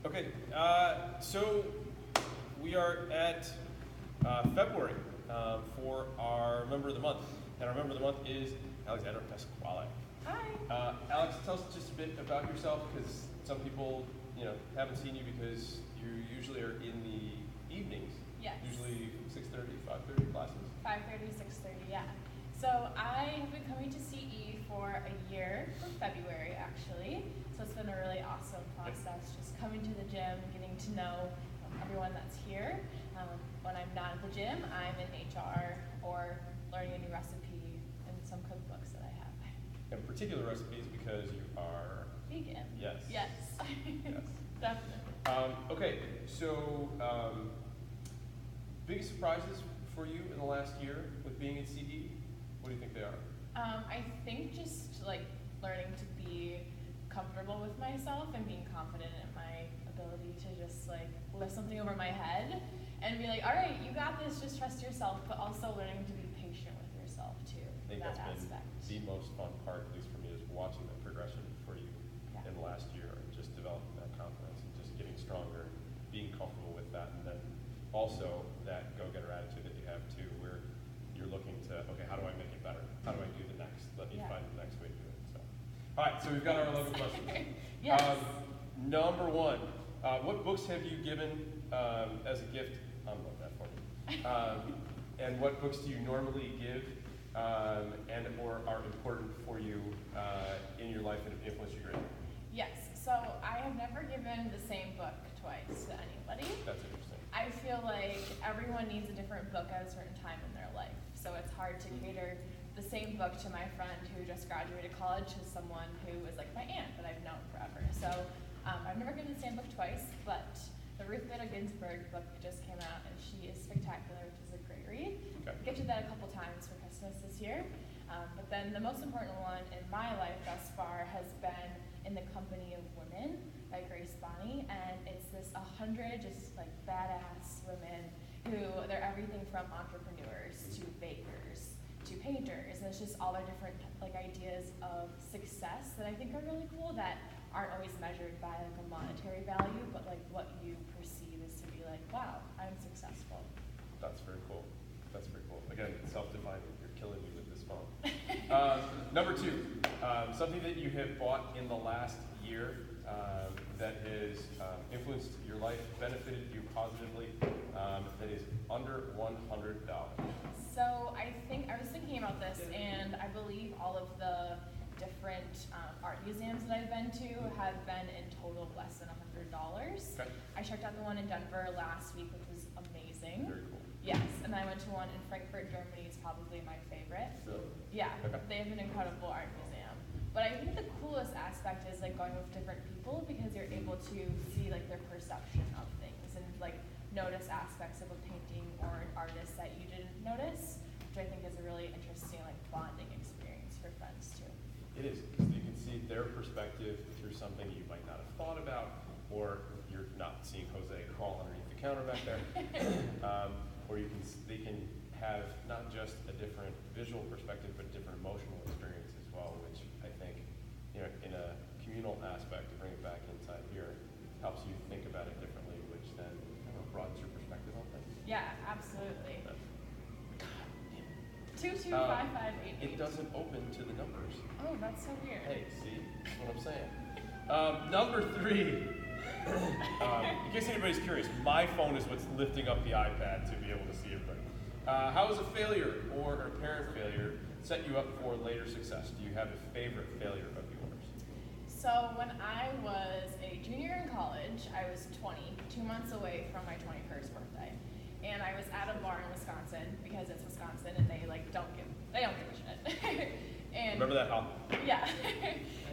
Okay, so we are at February for our member of the month, and our member of the month is Alexandra Pasquale. Hi. Alex, tell us just a bit about yourself, because some people, haven't seen you because you usually are in the evenings. Yes. Usually 6:30, 5:30 classes. 5:30, 6:30, yeah. So I have been coming to CE for a year, for February actually. So it's been a really awesome process, just coming to the gym, getting to know everyone that's here. When I'm not at the gym, I'm in HR or learning a new recipe and some cookbooks that I have. And particular recipes because you are Vegan. Yes. Yes. Yes. Definitely. Okay, so biggest surprises for you in the last year with being at CE? What do you think they are? I think just like learning to be comfortable with myself and being confident in my ability to just like lift something over my head and be like, all right, you got this, just trust yourself, but also learning to be patient with yourself too. I think that that's aspect. been the most fun part, at least for me, is watching the progression for you in the last year, and just developing that confidence and just getting stronger, being comfortable with that, and then also that go-getter attitude that you have too, where you're looking to, okay, how do I make it better? How do I do the next? Let me find the next way to do it. So, all right, so we've got our 11 questions. Yes. Number one, what books have you given as a gift? I'm not that for you. And what books do you normally give and or are important for you in your life and have influenced your career? Yes. So I have never given the same book twice to anybody. That's interesting. I feel like everyone needs a different book at a certain time in their life. So it's hard to cater the same book to my friend who just graduated college as someone who is like my aunt that I've known forever. So I've never given the same book twice, but the Ruth Bader Ginsburg book just came out and she is spectacular, which is a great read. Okay. I gifted that a couple times for Christmas this year. But then the most important one in my life thus far has been In the Company of Women by Grace Bonney, and it's this 100 just like badass women who they're everything from entrepreneurs to bakers to painters, and it's just all their different like ideas of success that I think are really cool that aren't always measured by like a monetary value, but like what you perceive is to be like, wow, I'm successful. That's very cool. That's very cool. Again, self-defining. You're killing me with this phone. Number two, something that you have bought in the last year that has influenced your life, benefited you positively, that is under $100. So I was thinking about this, and I believe all of the different art museums that I've been to have been in total less than $100. Okay. I checked out the one in Denver last week, which was amazing. Very cool. Yes, and I went to one in Frankfurt, Germany. It's probably my favorite. Really? Yeah, Okay. they have an incredible art museum. But I think the coolest aspect is like going with different people because you're able to see like their perception of things and like notice aspects of a painting or an artist that you didn't notice, which I think is a really interesting like bonding experience for friends too. It is, because you can see their perspective through something you might not have thought about, or you're not seeing Jose crawl underneath the counter back there. Or they can have not just a different visual perspective, but different emotional experience as well, which I think, in a communal aspect, to bring it back inside here, helps you think about it differently, which then broadens your perspective on things. Yeah, absolutely. 22558. It doesn't open to the numbers. Oh, that's so weird. Hey, see? That's what I'm saying. Number three. In case anybody's curious, my phone is what's lifting up the iPad to be able to see everybody. How has a failure or an apparent failure set you up for later success? Do you have a favorite failure of yours? So when I was a junior in college, I was 20, 2 months away from my 21st birthday. And I was at a bar in Wisconsin because it's Wisconsin and they don't give a shit. And remember that, huh? yeah.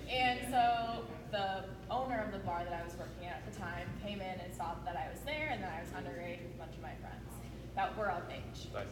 And so the owner of the bar that I was working at the time came in and saw that I was there and that I was underage with a bunch of my friends that were of age. Nice.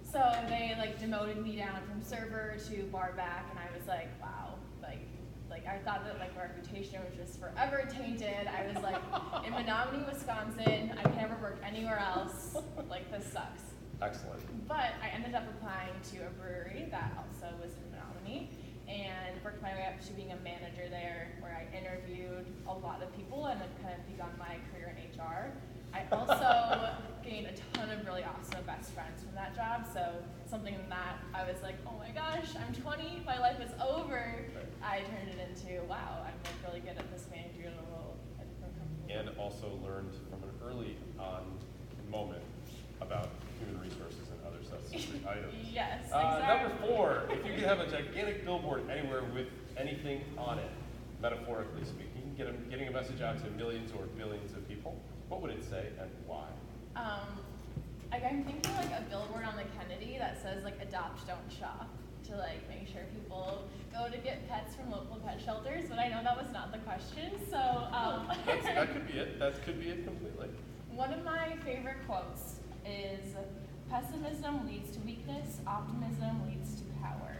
So they demoted me down from server to bar back, and I was like, wow, like I thought that my reputation was just forever tainted. I was like in Menominee, Wisconsin. I can never work anywhere else. Like, this sucks. Excellent. But I ended up applying to a brewery that also was in Menominee, and worked my way up to being a manager there, where I interviewed a lot of people and had kind of begun my career in HR. I also gained a ton of really awesome best friends from that job, so something that I was like, oh my gosh, I'm 20, my life is over. I turned it into, wow, I'm like really good at this managerial role at a different company. And also learned from an early on moment about human resources and other substantive items. Yes, exactly. Number 4, if you could have a gigantic billboard anywhere with anything on it, metaphorically speaking, getting a message out to millions or billions of people, what would it say and why? Like I'm thinking like a billboard on the Kennedy that says like adopt, don't shop, to like make sure people go to get pets from local pet shelters, but I know that was not the question, so That could be it. That could be it completely. One of my favorite quotes is, pessimism leads to weakness, optimism leads to power,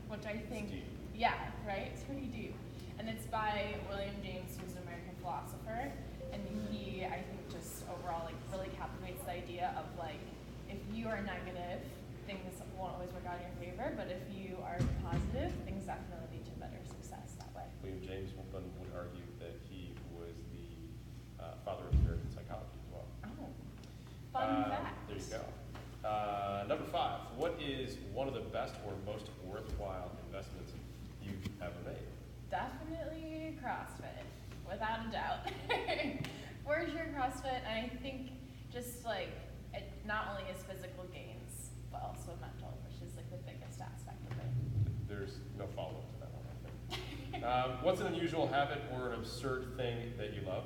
which I think, It's deep. yeah, right, it's pretty deep. And it's by William James, who's an American philosopher, and he, I think, just overall like really captivates the idea of like, if you are negative, things won't always work out in your favor, but if you are positive, things definitely lead to better success that way. William James would argue that he was the father of American psychology as well. Oh, fun fact. There you go. Number 5, what is one of the best or most worthwhile investments you've ever made? Definitely CrossFit, without a doubt. For sure CrossFit, and I think just like, it not only is physical gains, but also mental, which is like the biggest aspect of it. There's no follow-up to that one, I think. What's an unusual habit or an absurd thing that you love?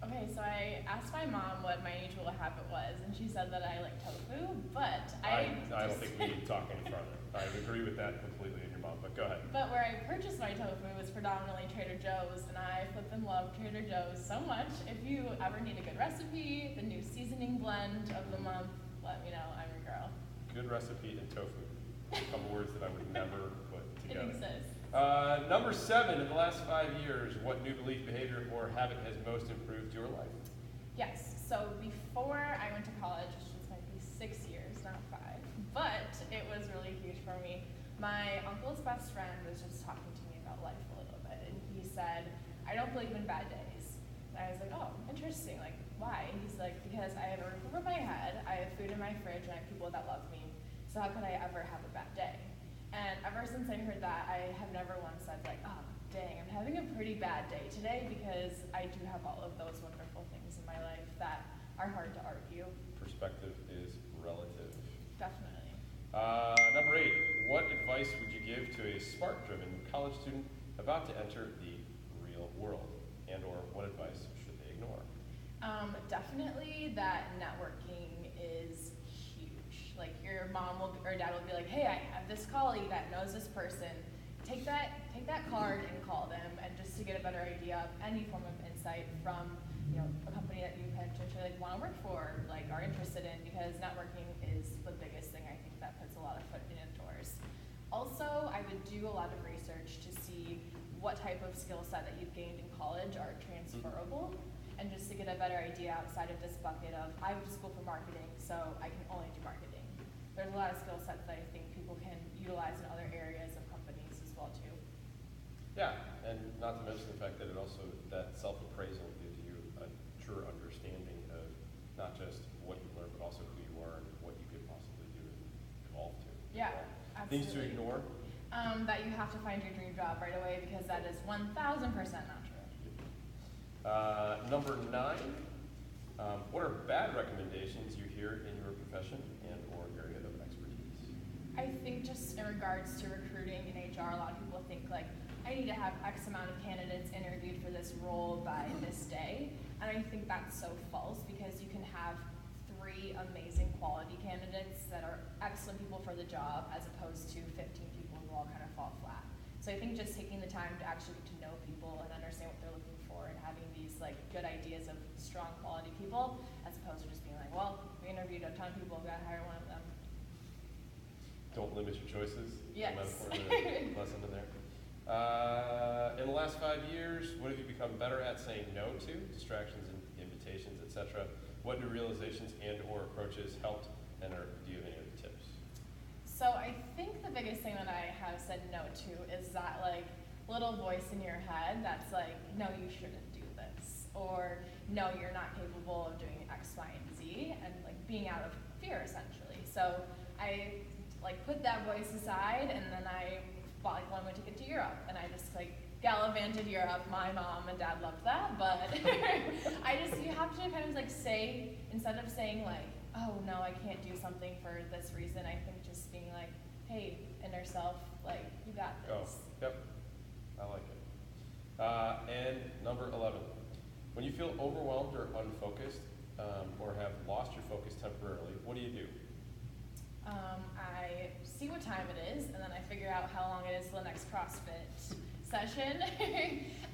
Okay, so I asked my mom what my usual habit was, and she said that I like tofu, but I don't think we need to talk any further. I agree with that completely in your mom, but go ahead. But where I purchased my tofu was predominantly Trader Joe's, and I flippin' love Trader Joe's so much. If you ever need a good recipe, the new seasoning blend of the month, let me know, I'm your girl. Good recipe and tofu. A couple words that I would never put It together. exists. Number 7, in the last 5 years, what new belief, behavior, or habit has most improved your life? Yes, so before I went to college, which was might be 6 years, not 5, but it was really huge for me. My uncle's best friend was just talking to me about life a little bit, and he said, I don't believe in bad days. And I was like, oh, interesting, like, why? He's like, because I have a roof over my head, I have food in my fridge, and I have people that love me, so how could I ever have a bad day? And ever since I heard that, I have never once said like, oh, dang, I'm having a pretty bad day today, because I do have all of those wonderful things in my life that are hard to argue. Perspective is relative. Definitely. Number 8, what advice would you give to a spark-driven college student about to enter the real world? And or what advice should they ignore? Definitely that networking is huge. Like your mom will, or dad will be like, hey, I have this colleague that knows this person. Take that card and call them, and just to get a better idea of any form of insight from, you know, a company that you potentially like want to work for, like are interested in, because networking is the biggest thing I think that puts a lot of foot in doors. Also, I would do a lot of research to see what type of skill set that you've gained in college are transferable, and just to get a better idea outside of this bucket of, I went to school for marketing, so I can only do marketing. There's a lot of skill sets that I think people can utilize in other areas of companies as well too. Yeah, and not to mention the fact that that self-appraisal gives you a truer understanding of not just what you learned, but also who you are and what you could possibly do and evolve to. Yeah, absolutely. Things to ignore? That you have to find your dream job right away, because that is 1,000% not true. Number 9, what are bad recommendations you hear in your profession and or area of expertise? I think just in regards to recruiting in HR, a lot of people think like, I need to have X amount of candidates interviewed for this role by this day. And I think that's so false, because you can have 3 amazing quality candidates that are excellent people for the job, as opposed to 15 people who all kind of fall flat. So I think just taking the time to actually get to know people and understand what they're looking for, and having these like good ideas of strong quality people, as opposed to just being like, well, we interviewed a ton of people, we gotta hire one of them. Don't limit your choices. Yes. Lesson in there. In the last 5 years, what have you become better at saying no to? Distractions and invitations, etc. What new realizations and or approaches helped, and do you have any other tips? So I think the biggest thing that I have said no to is that like little voice in your head that's like, no, you shouldn't do this, or no, you're not capable of doing X, Y, and Z, and like being out of fear essentially. So I like put that voice aside, and then I bought like one way ticket to Europe, and I just like gallivanted Europe. My mom and dad loved that, but you have to kind of like say, instead of saying like, oh no, I can't do something for this reason, I think just being like, hey, inner self, like, you got this. Oh, yep, I like it. And number 11, when you feel overwhelmed or unfocused, or have lost your focus temporarily, what do you do? I see what time it is, and then I figure out how long it is till the next CrossFit session.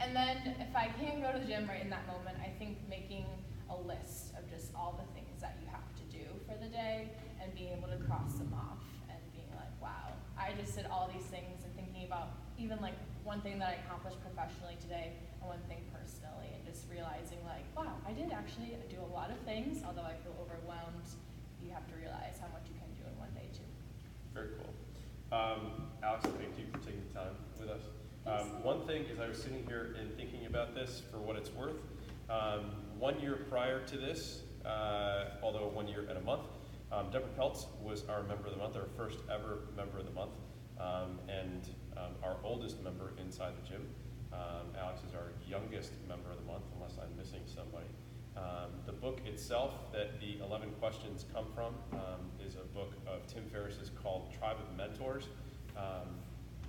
And then if I can't go to the gym right in that moment, I think making a list of just all the things that you have to do for the day and being able to cross them off and being like, wow, I just did all these things, and thinking about even like one thing that I accomplished professionally today and one thing personally, and just realizing like, wow, I did actually do a lot of things, although I feel overwhelmed. You have to realize how much you can do in one day too. Very cool. Alex, thank you for taking the time with us. One thing is, I was sitting here and thinking about this for what it's worth. 1 year prior to this, although 1 year and a month, Deborah Peltz was our member of the month, our first ever member of the month, and our oldest member inside the gym. Alex is our youngest member of the month, unless I'm missing somebody. The book itself that the 11 questions come from is a book of Tim Ferriss's called Tribe of Mentors.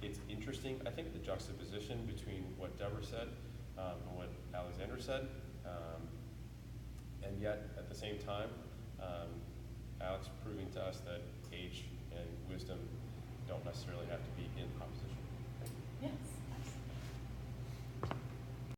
It's interesting, I think, the juxtaposition between what Deborah said and what Alexandra said, and yet at the same time, Alex proving to us that age and wisdom don't necessarily have to be in opposition.